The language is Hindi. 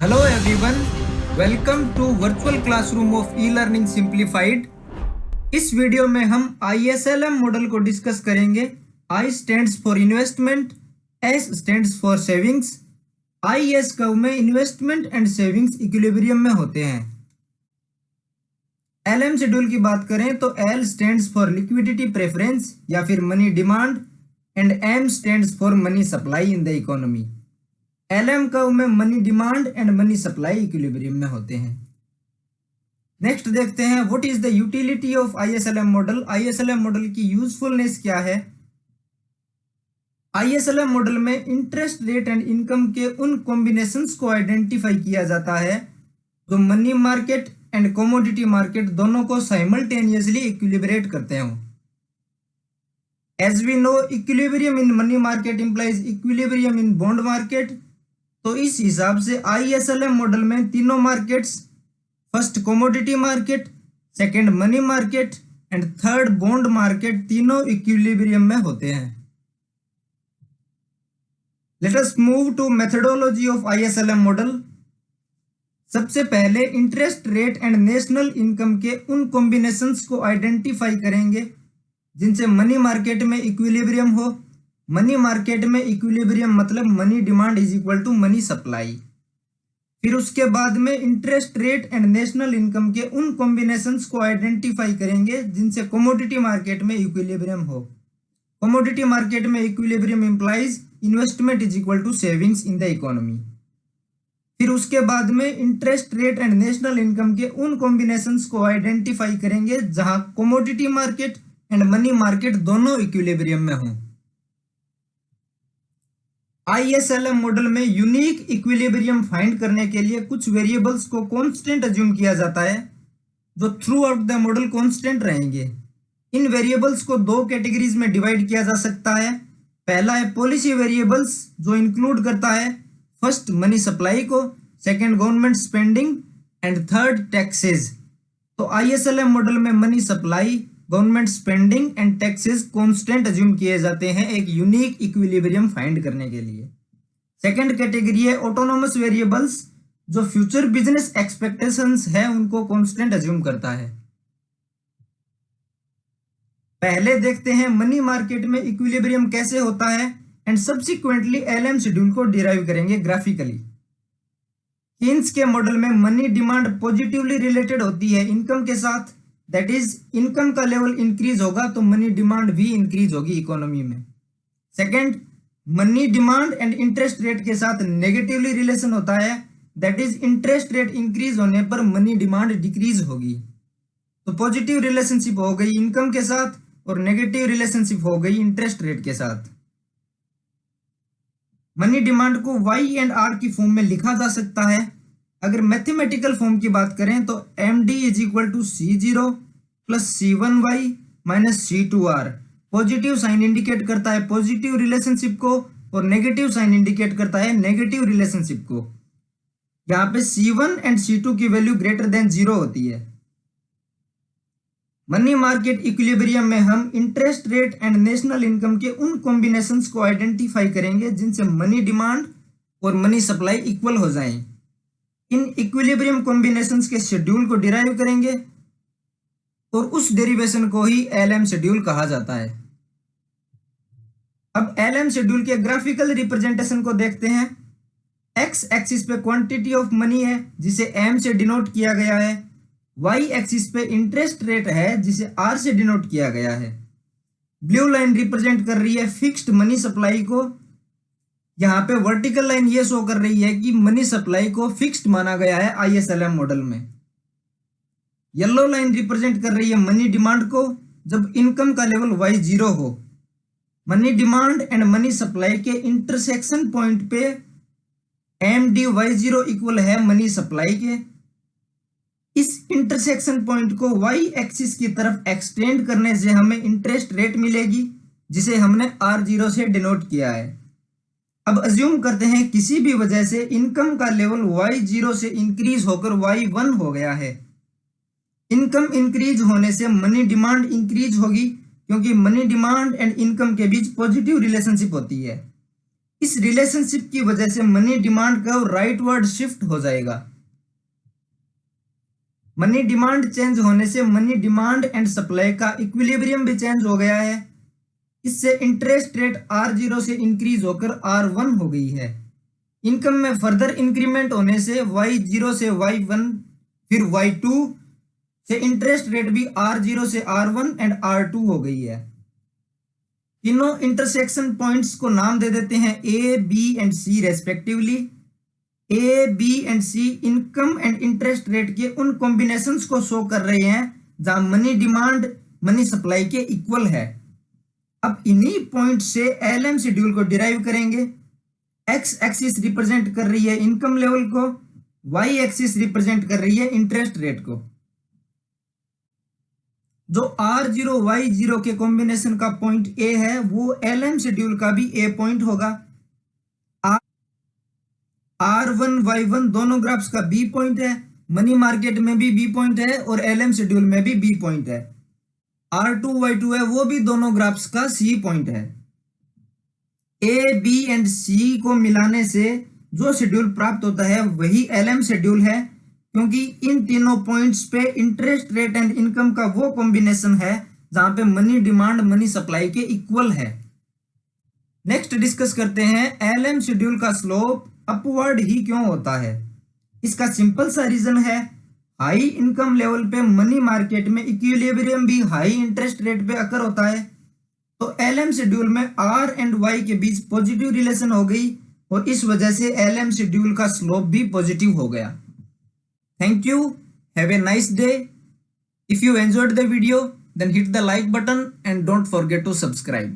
Hello everyone, welcome to virtual classroom of e learning simplified. इस वीडियो में हम ISLM मॉडल को डिस्कस करेंगे। I stands for investment, S stands for savings. IS curve में इन्वेस्टमेंट एंड सेविंग्स इक्विलिब्रियम में होते हैं। LM शेड्यूल की बात करें तो L stands for liquidity preference या फिर money demand and M stands for money supply in the economy. LM curve में money demand and money supply equilibrium में होते हैं। नेक्स्ट देखते हैं what is the utility of ISLM model. ISLM model की यूजफुलनेस क्या है। ISLM मॉडल में इंटरेस्ट रेट एंड इनकम के उन कॉम्बिनेशंस को आइडेंटिफाई किया जाता है जो money market and commodity market दोनों को साइमल्टेनियसली इक्विलिब्रेट करते हो। As we know, equilibrium in money market implies equilibrium in bond market. तो इस हिसाब से ISLM मॉडल में तीनों markets, first commodity market, second money market and third bond market, तीनों इक्विलिब्रियम में होते हैं। Let us move to methodology of ISLM model. सबसे पहले interest rate and national income के उन कॉम्बिनेशंस को आइडेंटिफाई करेंगे जिनसे मनी मार्केट में इक्विलिब्रियम हो। मनी मार्केट में इक्विलिब्रियम मतलब money demand is equal to money supply. फिर उसके बाद में interest rate and national income के उन कॉम्बिनेशंस को आइडेंटिफाई करेंगे जिनसे कमोडिटी मार्केट में इक्विलिब्रियम हो। कमोडिटी मार्केट में equilibrium implies investment is equal to savings in the economy. फिर उसके बाद में interest rate and national income के उन कॉम्बिनेशंस को आइडेंटिफाई करेंगे जहां commodity market and money market दोनों इक्विलिब्रियम में हों। ISLM मॉडल में यूनिक इक्विलिब्रियम फाइंड करने के लिए कुछ वेरिएबल्स को कांस्टेंट अज्यूम किया जाता है जो through out the model constant रहेंगे। इन वेरिएबल्स को दो कैटेगरीज में डिवाइड किया जा सकता है। पहला है पॉलिसी वेरिएबल्स जो इंक्लूड करता है फर्स्ट मनी सप्लाई को, second government spending and third taxes. तो ISLM मॉडल में money supply, government spending and taxes constant assume किए जाते हैं एक यूनिक इक्विलिब्रियम फाइंड करने के लिए। सेकंड कैटेगरी है ऑटोनोमस वेरिएबल्स जो फ्यूचर बिजनेस एक्सपेक्टेशंस है उनको कांस्टेंट अज्यूम करता है। पहले देखते हैं मनी मार्केट में इक्विलिब्रियम कैसे होता है एंड सब्सिक्वेंटली LM शेड्यूल को डिराइव करेंगे ग्राफिकली। कीन्स के मॉडल में मनी डिमांड पॉजिटिवली रिलेटेड होती है इनकम के साथ, दैट इज इनकम का लेवल इंक्रीज होगा तो मनी डिमांड भी इंक्रीज होगी इकोनॉमी में। Second, money demand and interest rate के साथ नेगेटिवली रिलेशन होता है, that is interest rate increase होने पर मनी डिमांड डिक्रीज होगी। तो पॉजिटिव रिलेशनशिप हो गई इनकम के साथ और नेगेटिव रिलेशनशिप हो गई इंटरेस्ट रेट के साथ। मनी डिमांड को Y एंड R की फॉर्म में लिखा जा सकता है। अगर मैथमेटिकल फॉर्म की बात करें तो MD is equal to C0 plus C1Y minus C2R। Positive sign indicate करता है पॉजिटिव रिलेशनशिप को और नेगेटिव साइन इंडिकेट करता है नेगेटिव रिलेशनशिप को। यहाँ पे C1 एंड C2 की वैल्यू ग्रेटर देन 0 होती है। मनी मार्केट इक्विलिब्रियम में हम interest rate and national income के उन कॉम्बिनेशंस को आइडेंटिफाई करेंगे जिनसे मनी डिमांड और मनी सप्लाई इक्वल हो जाएं। इन इक्विलिब्रियम कॉम्बिनेशंस के शेड्यूल को डिराइव करेंगे और उस डेरिवेशन को ही LM शेड्यूल कहा जाता है। अब LM शेड्यूल के ग्राफिकल रिप्रेजेंटेशन को देखते हैं। X एक्सिस पे क्वांटिटी ऑफ मनी है जिसे M से डिनोट किया गया है। Y एक्सिस पे इंटरेस्ट रेट है जिसे R से डिनोट किया गया है। ब्लू लाइन रिप्रेजेंट कर रही है फिक्स्ड मनी सप्लाई को। यहाँ पे वर्टिकल लाइन ये शो कर रही है कि मनी सप्लाई को फिक्स्ड माना गया है ISLM मॉडल में। येलो लाइन रिप्रेजेंट कर रही है मनी डिमांड को जब इनकम का लेवल Y0 हो। Money demand and money supply के इंटरसेक्शन पॉइंट पे MD Y0 इक्वल है मनी सप्लाई के। इस इंटरसेक्शन पॉइंट को Y एक्सिस की तरफ एक्सटेंड करने से हमें इंटरेस्ट रेट मिलेगी जिसे हमने R0 से डिनोट किया है। अब अज्यूम करते हैं किसी भी वजह से इनकम का लेवल Y0 से इंक्रीज होकर Y1 हो गया है। इनकम इंक्रीज होने से मनी डिमांड इंक्रीज होगी क्योंकि मनी डिमांड एंड इनकम के बीच पॉजिटिव रिलेशनशिप होती है। इस रिलेशनशिप की वजह से मनी डिमांड का राइटवर्ड शिफ्ट हो जाएगा। मनी डिमांड चेंज होने से मनी डिमांड एंड सप्लाई का इक्विलिब्रियम भी चेंज हो गया है। इससे इंटरेस्ट रेट R0 से इंक्रीज होकर R1 हो गई है। इनकम में फर्दर इंक्रीमेंट होने से Y0 से Y1 फिर Y2 से इंटरेस्ट रेट भी R0 से R1 एंड R2 हो गई है। तीनों इंटरसेक्शन पॉइंट्स को नाम दे देते हैं A, B and C respectively. A, B and C income and interest rate के उन कॉम्बिनेशंस को शो कर रहे हैं जहां मनी डिमांड मनी सप्लाई के इक्वल है। अब इन्हीं पॉइंट से LM शेड्यूल को डिराइव करेंगे। X एक्सिस रिप्रेजेंट कर रही है इनकम लेवल को, Y एक्सिस रिप्रेजेंट कर रही है इंटरेस्ट रेट को। जो R0 Y0 के कॉम्बिनेशन का पॉइंट A है वो LM शेड्यूल का भी A पॉइंट होगा। R1 Y1 दोनों ग्राफ्स का B पॉइंट है, मनी मार्केट में भी B पॉइंट है और LM शेड्यूल में भी B पॉइंट है। R2 Y2 है वो भी दोनों ग्राफ्स का C पॉइंट है। A, B एंड C को मिलाने से जो शेड्यूल प्राप्त होता है वही LM शेड्यूल है, क्योंकि इन तीनों पॉइंट्स पे इंटरेस्ट रेट एंड इनकम का वो कॉम्बिनेशन है जहां पे मनी डिमांड मनी सप्लाई के इक्वल है। नेक्स्ट डिस्कस करते हैं LM शेड्यूल का स्लोप अपवर्ड ही क्यों होता है। इसका सिंपल सा रीजन है, हाई इनकम लेवल पे मनी मार्केट में इक्विलिब्रियम भी हाई इंटरेस्ट रेट पे अकर होता है। तो LM शेड्यूल में R एंड Y के बीच पॉजिटिव रिलेशन हो गई और इस वजह से LM शेड्यूल का स्लोप भी पॉजिटिव हो गया। Thank you, have a nice day. If you enjoyed the video then hit the like button and don't forget to subscribe.